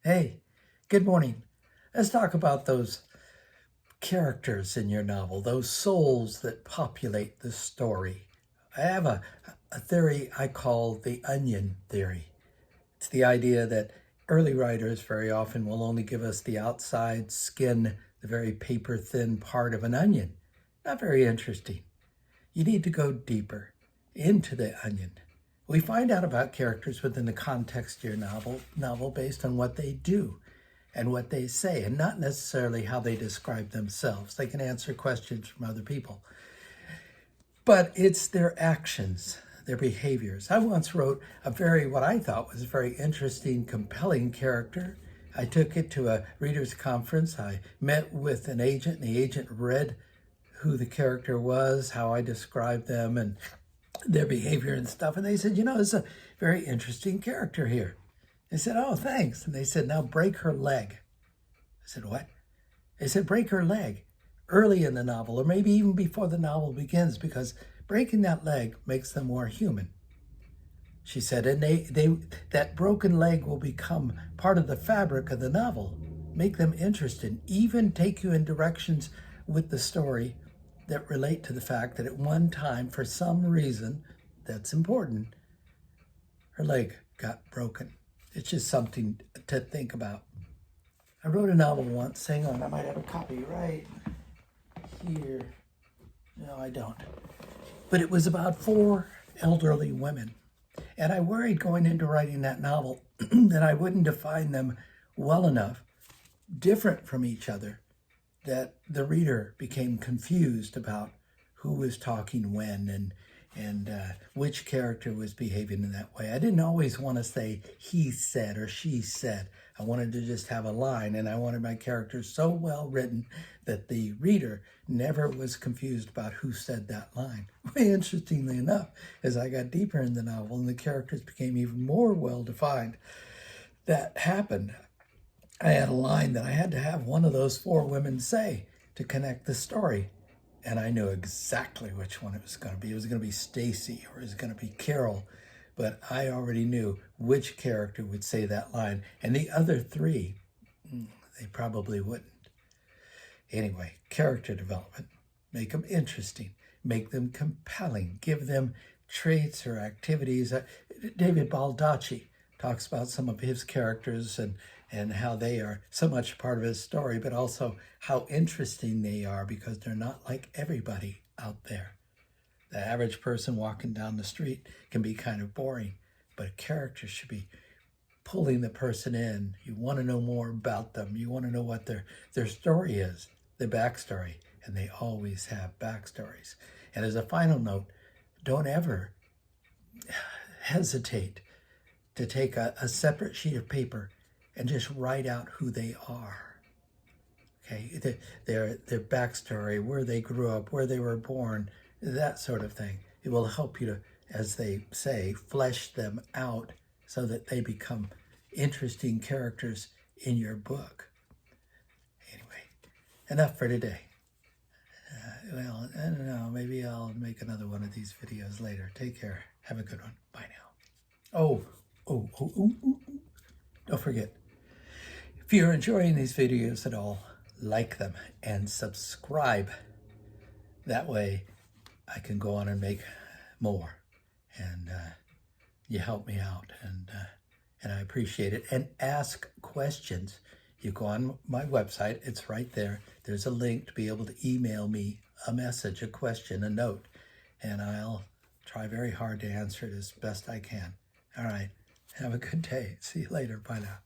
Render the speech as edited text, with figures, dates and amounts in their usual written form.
Hey, good morning. Let's talk about those characters in your novel, those souls that populate the story. I have a theory I call the onion theory. It's the idea that early writers very often will only give us the outside skin, the very paper thin part of an onion. Not very interesting. You need to go deeper into the onion. We find out about characters within the context of your novel based on what they do and what they say, and not necessarily how they describe themselves. They can answer questions from other people, but it's their actions, their behaviors. I once wrote what I thought was a very interesting, compelling character. I took it to a reader's conference. I met with an agent, and the agent read who the character was, how I described them, and their behavior and stuff. And they said, there's a very interesting character here. I said, oh, thanks. And they said, now break her leg. I said, what? They said, break her leg early in the novel, or maybe even before the novel begins, because breaking that leg makes them more human. She said, and that broken leg will become part of the fabric of the novel, make them interested, even take you in directions with the story that relate to the fact that at one time, for some reason that's important, her leg got broken. It's just something to think about. I wrote a novel once, hang on, I might have a copy right here. No, I don't. But it was about 4 elderly women. And I worried going into writing that novel that I wouldn't define them well enough, different from each other, that the reader became confused about who was talking when and which character was behaving in that way. I didn't always want to say he said or she said. I wanted to just have a line, and I wanted my characters so well written that the reader never was confused about who said that line. Interestingly enough, as I got deeper in the novel and the characters became even more well defined, that happened. I had a line that I had to have one of those 4 women say to connect the story. And I knew exactly which one it was going to be. It was going to be Stacy or it was going to be Carol. But I already knew which character would say that line. And the other 3, they probably wouldn't. Anyway, character development. Make them interesting. Make them compelling. Give them traits or activities. David Baldacci talks about some of his characters and how they are so much part of his story, but also how interesting they are because they're not like everybody out there. The average person walking down the street can be kind of boring, but a character should be pulling the person in. You want to know more about them. You want to know what their story is, their backstory, and they always have backstories. And as a final note, don't ever hesitate to take a separate sheet of paper and just write out who they are. Okay, their backstory, where they grew up, where they were born, that sort of thing. It will help you to, as they say, flesh them out so that they become interesting characters in your book. Anyway, enough for today. Well, I don't know, maybe I'll make another one of these videos later. Take care. Have a good one. Bye now. Oh, don't forget, if you're enjoying these videos at all, like them and subscribe. That way I can go on and make more. And you help me out, and I appreciate it. And ask questions. You go on my website, it's right there. There's a link to be able to email me a message, a question, a note, and I'll try very hard to answer it as best I can. All right. Have a good day. See you later. Bye now.